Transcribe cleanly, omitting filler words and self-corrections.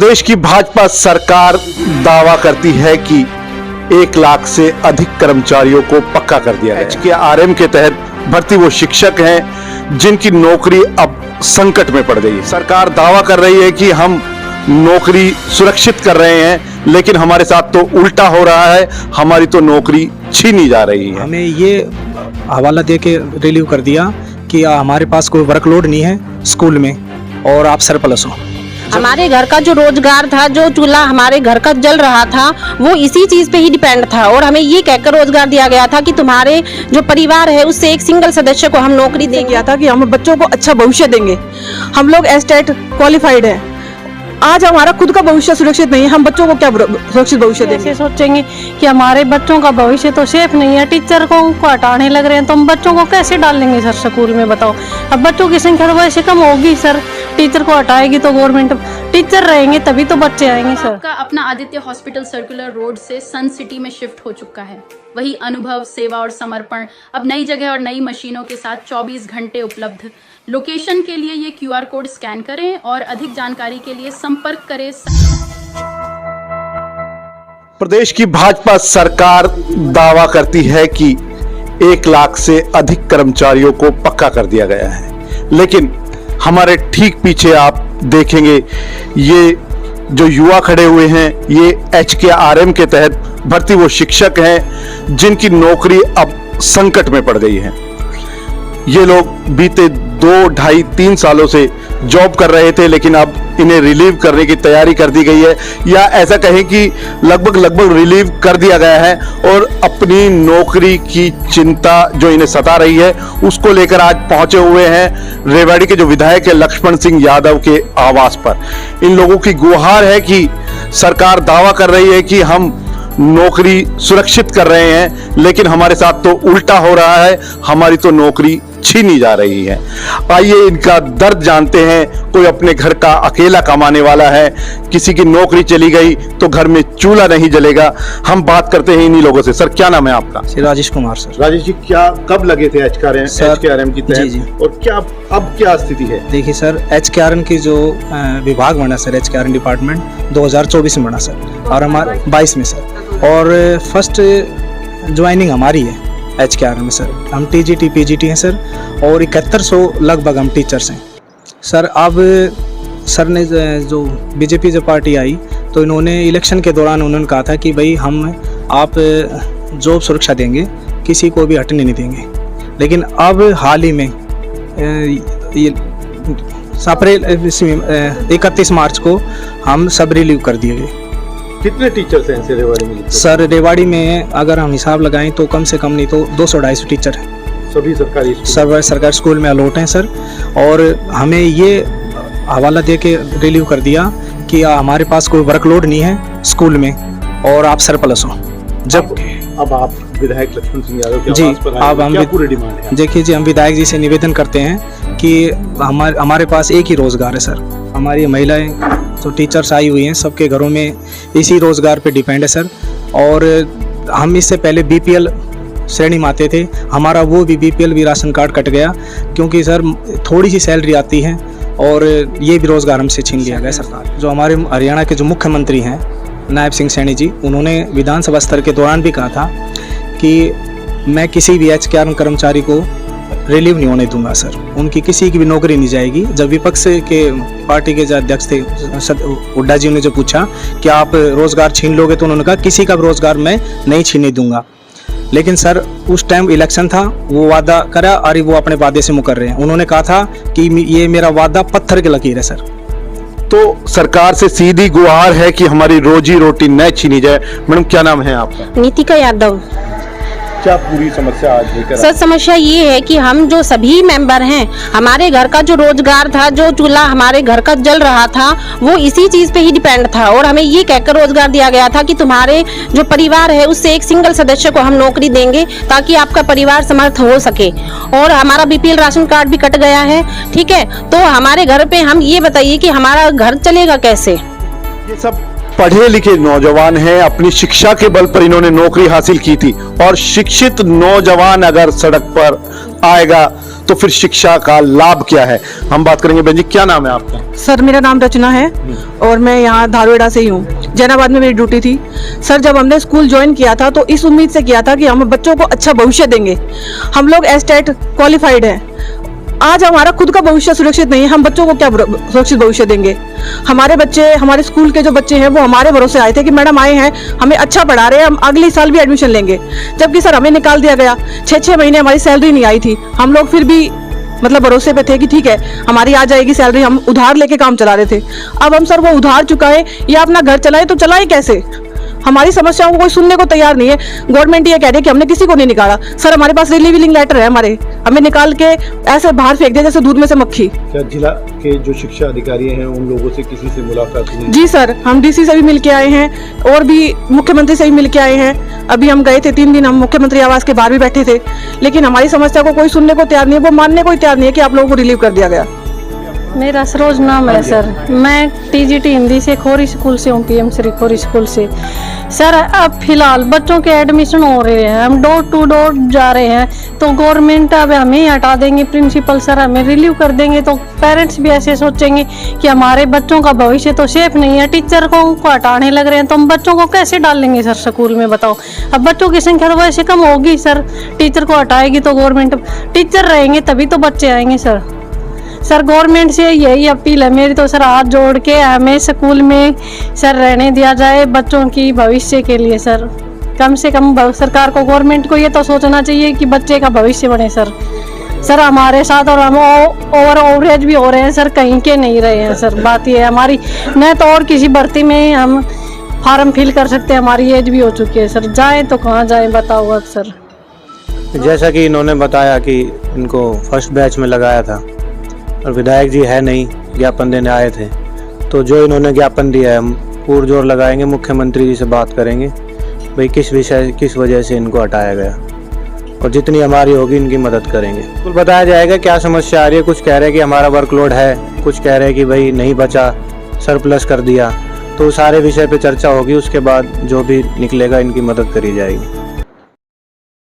प्रदेश की भाजपा सरकार दावा करती है कि 1 लाख से अधिक कर्मचारियों को पक्का कर दिया गया। HKRM के तहत भर्ती वो शिक्षक हैं जिनकी नौकरी अब संकट में पड़ गई है। सरकार दावा कर रही है कि हम नौकरी सुरक्षित कर रहे हैं, लेकिन हमारे साथ तो उल्टा हो रहा है, हमारी तो नौकरी छीनी जा रही है। हमें ये हवाला दे के रिलीव कर दिया कि हमारे पास कोई वर्कलोड नहीं है स्कूल में और आप सरप्लस हो। हमारे घर का जो रोजगार था, जो चूल्हा हमारे घर का जल रहा था, वो इसी चीज पे ही डिपेंड था और हमें ये कहकर रोजगार दिया गया था कि तुम्हारे जो परिवार है उससे एक सिंगल सदस्य को हम नौकरी दे गया था कि हम बच्चों को अच्छा भविष्य देंगे। हम लोग एस्टेट क्वालिफाइड हैं। आज हमारा खुद का भविष्य सुरक्षित नहीं है, हम बच्चों को क्या सुरक्षित भविष्य देंगे? ऐसे सोचेंगे कि हमारे बच्चों का भविष्य तो सेफ नहीं है, टीचर को हटाने लग रहे हैं, तो हम बच्चों को कैसे डालेंगे सर स्कूल में? बताओ, अब बच्चों की संख्या वैसे कम होगी सर, टीचर को हटाएगी तो गवर्नमेंट, टीचर रहेंगे तभी तो बच्चे आएंगे सर। आपका अपना आदित्य हॉस्पिटल सर्कुलर रोड से सन सिटी में शिफ्ट हो चुका है। वही अनुभव, सेवा और समर्पण अब नई जगह और नई मशीनों के साथ 24 घंटे उपलब्ध। लोकेशन के लिए ये QR कोड स्कैन करें और अधिक जानकारी के लिए संपर्क करें। प्रदेश की भाजपा सरकार दावा करती है कि 1 लाख से अधिक कर्मचारियों को पक्का कर दिया गया है, लेकिन हमारे ठीक पीछे आप देखेंगे ये जो युवा खड़े हुए हैं, ये HKRM के तहत भर्ती वो शिक्षक हैं जिनकी नौकरी अब संकट में पड़ गई है। ये लोग बीते 2, 2.5, 3 सालों से जॉब कर रहे थे, लेकिन अब इन्हें रिलीव करने की तैयारी कर दी गई है, या ऐसा कहें कि लगभग रिलीव कर दिया गया है और अपनी नौकरी की चिंता जो इन्हें सता रही है उसको लेकर आज पहुंचे हुए हैं रेवाड़ी के जो विधायक है लक्ष्मण सिंह यादव के आवास पर। इन लोगों की गुहार है कि सरकार दावा कर रही है कि हम नौकरी सुरक्षित कर रहे हैं, लेकिन हमारे साथ तो उल्टा हो रहा है, हमारी तो नौकरी छीनी जा रही है। आइए इनका दर्द जानते हैं। कोई अपने घर का अकेला कमाने वाला है, किसी की नौकरी चली गई तो घर में चूल्हा नहीं जलेगा। हम बात करते हैं इन्हीं लोगों से। सर, क्या नाम है आपका? राजेश कुमार सर। राजेश जी, क्या कब लगे थे HKRM की तहत? जी। और क्या अब क्या स्थिति है? देखिए सर, HKRM की जो विभाग बना सर, HKRM डिपार्टमेंट 2024 में बना सर और हमारे 22 में सर, और फर्स्ट ज्वाइनिंग हमारी है HKRM में सर। हम TGT PGT हैं सर और 7100 लगभग हम टीचर्स हैं सर। अब सर ने जो BJP जो पार्टी आई तो इन्होंने इलेक्शन के दौरान उन्होंने कहा था कि भाई हम आप जॉब सुरक्षा देंगे, किसी को भी हटने नहीं देंगे, लेकिन अब हाल ही में ये अप्रैल 31 मार्च को हम सब रिलीव कर दिए गए। कितने टीचर्स हैं ऐसे रेवाड़ी में? सर रेवाड़ी में अगर हम हिसाब लगाएं तो कम से कम नहीं तो 200-250 टीचर हैं। सभी सरकारी सरकारी स्कूल में अलॉट हैं सर, और हमें ये हवाला दे के रिलीव कर दिया कि हमारे पास कोई वर्कलोड नहीं है स्कूल में और आप सरप्लस हो। जब अब आप विधायक लक्ष्मण सिंह यादव के जी, आवास पर अब हम क्या पूरी डिमांड है? देखिए जी, हम विधायक जी से निवेदन करते हैं कि हमारे पास एक ही रोजगार है सर। हमारी महिलाएं तो टीचर्स आई हुई हैं, सबके घरों में इसी रोजगार पे डिपेंड है सर। और हम इससे पहले BPL श्रेणी में आते थे, हमारा वो भी BPL भी राशन कार्ड कट गया क्योंकि सर थोड़ी सी सैलरी आती है और ये भी रोजगार हमसे छीन लिया गया सरकार। जो हमारे हरियाणा के जो मुख्यमंत्री हैं नायब सिंह सैनी जी, उन्होंने विधानसभा स्तर के दौरान भी कहा था कि मैं किसी भी HKRM कर्मचारी को रिलीव नहीं होने दूंगा सर, उनकी किसी की भी नौकरी नहीं जाएगी। जब विपक्ष के पार्टी के जो अध्यक्ष थे हुड्डा जी ने जो पूछा कि आप रोजगार छीन लोगे, तो उन्होंने कहा किसी का भी रोजगार मैं नहीं छीनने दूंगा। लेकिन सर उस टाइम इलेक्शन था, वो वादा करा और वो अपने वादे से मुकर रहे हैं। उन्होंने कहा था कि ये मेरा वादा पत्थर की लकीर है सर। तो सरकार से सीधी गुहार है कि हमारी रोजी रोटी न छीनी जाए। मैडम, क्या नाम है आपका? नीतिका यादव। क्या पूरी समस्या आज लेकर? सर, समस्या ये है कि हम जो सभी मेंबर हैं, हमारे घर का जो रोजगार था, जो चूल्हा हमारे घर का जल रहा था, वो इसी चीज पे ही डिपेंड था और हमें ये कहकर रोजगार दिया गया था कि तुम्हारे जो परिवार है उससे एक सिंगल सदस्य को हम नौकरी देंगे ताकि आपका परिवार समर्थ हो सके। और हमारा BPL राशन कार्ड भी कट गया है, ठीक है, तो हमारे घर पे हम ये बताइए कि हमारा घर चलेगा कैसे? ये सब पढ़े लिखे नौजवान हैं, अपनी शिक्षा के बल पर इन्होंने नौकरी हासिल की थी और शिक्षित नौजवान अगर सड़क पर आएगा तो फिर शिक्षा का लाभ क्या है, हम बात करेंगे। बहन जी, क्या नाम है आपका? सर मेरा नाम रचना है और मैं यहाँ धारवेड़ा से ही हूँ। जैनाबाद में मेरी ड्यूटी थी। सर जब हमने स्कूल ज्वाइन किया था तो इस उम्मीद से किया था कि हम बच्चों को अच्छा भविष्य देंगे। हम लोग एस्टेट क्वालिफाइड हैं। आज हमारा खुद का भविष्य सुरक्षित नहीं है, हम बच्चों को क्या सुरक्षित भविष्य देंगे। हमारे बच्चे, हमारे स्कूल के जो बच्चे हैं वो हमारे भरोसे आए थे कि मैडम आए हैं, हमें अच्छा पढ़ा रहे हैं, हम अगले साल भी एडमिशन लेंगे। जबकि सर हमें निकाल दिया गया। 6-6 महीने हमारी सैलरी नहीं आई थी। हम लोग फिर भी मतलब भरोसे पे थे कि ठीक है हमारी आ जाएगी सैलरी। हम उधार लेके काम चला रहे थे। अब हम सर वो उधार चुकाए या अपना घर चलाए तो चलाए कैसे? हमारी समस्याओं को कोई सुनने को तैयार नहीं है। गवर्नमेंट ये कह रही है कि हमने किसी को नहीं निकाला। सर हमारे पास रिलीविंग लेटर है, हमारे हमें निकाल के ऐसे बाहर फेंक दिया जैसे दूध में से मक्खी। क्या जिला के जो शिक्षा अधिकारी हैं उन लोगों से किसी से मुलाकात हुई? जी सर, हम डीसी से भी मिल के आए हैं और भी मुख्यमंत्री से भी मिल के आए हैं। अभी हम गए थे 3 दिन, हम मुख्यमंत्री आवास के बाहर भी बैठे थे, लेकिन हमारी समस्या को कोई सुनने को तैयार नहीं है। वो मानने को तैयार नहीं है कि आप लोगों को रिलीव कर दिया गया। मेरा सरोज नाम है सर। मैं टीजीटी हिंदी से खोरी स्कूल से हूँ, पीएम श्री खोरी स्कूल से। सर अब फिलहाल बच्चों के एडमिशन हो रहे हैं, हम डोर टू डोर जा रहे हैं तो गवर्नमेंट अब हमें ही हटा देंगे। प्रिंसिपल सर हमें रिलीव कर देंगे तो पेरेंट्स भी ऐसे सोचेंगे कि हमारे बच्चों का भविष्य तो सेफ नहीं है। टीचर को हटाने लग रहे हैं तो हम बच्चों को कैसे डाल लेंगे सर स्कूल में, बताओ। अब बच्चों की संख्या तो वैसे कम होगी सर। टीचर को हटाएगी तो गवर्नमेंट, टीचर रहेंगे तभी तो बच्चे आएंगे सर। सर गवर्नमेंट से यही अपील है मेरी तो सर, हाथ जोड़ के हमें स्कूल में सर रहने दिया जाए बच्चों की भविष्य के लिए सर। कम से कम सरकार को, गवर्नमेंट को ये तो सोचना चाहिए कि बच्चे का भविष्य बने सर। सर हमारे साथ और हम ओवर एवरेज भी हो रहे हैं सर, कहीं के नहीं रहे हैं सर। बात ये है हमारी, न तो और किसी भर्ती में हम फॉर्म फिल कर सकते हैं, हमारी एज भी हो चुकी है सर। जाएँ तो कहाँ जाएँ बताओ अब सर। जैसा कि इन्होंने बताया कि इनको फर्स्ट बैच में लगाया था और विधायक जी है नहीं, ज्ञापन देने आए थे, तो जो इन्होंने ज्ञापन दिया है हम पूरा जोर लगाएंगे, मुख्यमंत्री जी से बात करेंगे भाई किस वजह से इनको हटाया गया और जितनी हमारी होगी इनकी मदद करेंगे। तो बताया जाएगा क्या समस्या आ रही है। कुछ कह रहे हैं कि हमारा वर्कलोड है, कुछ कह रहे हैं कि भाई नहीं बचा, सरप्लस कर दिया। तो सारे विषय पे चर्चा होगी, उसके बाद जो भी निकलेगा इनकी मदद करी जाएगी।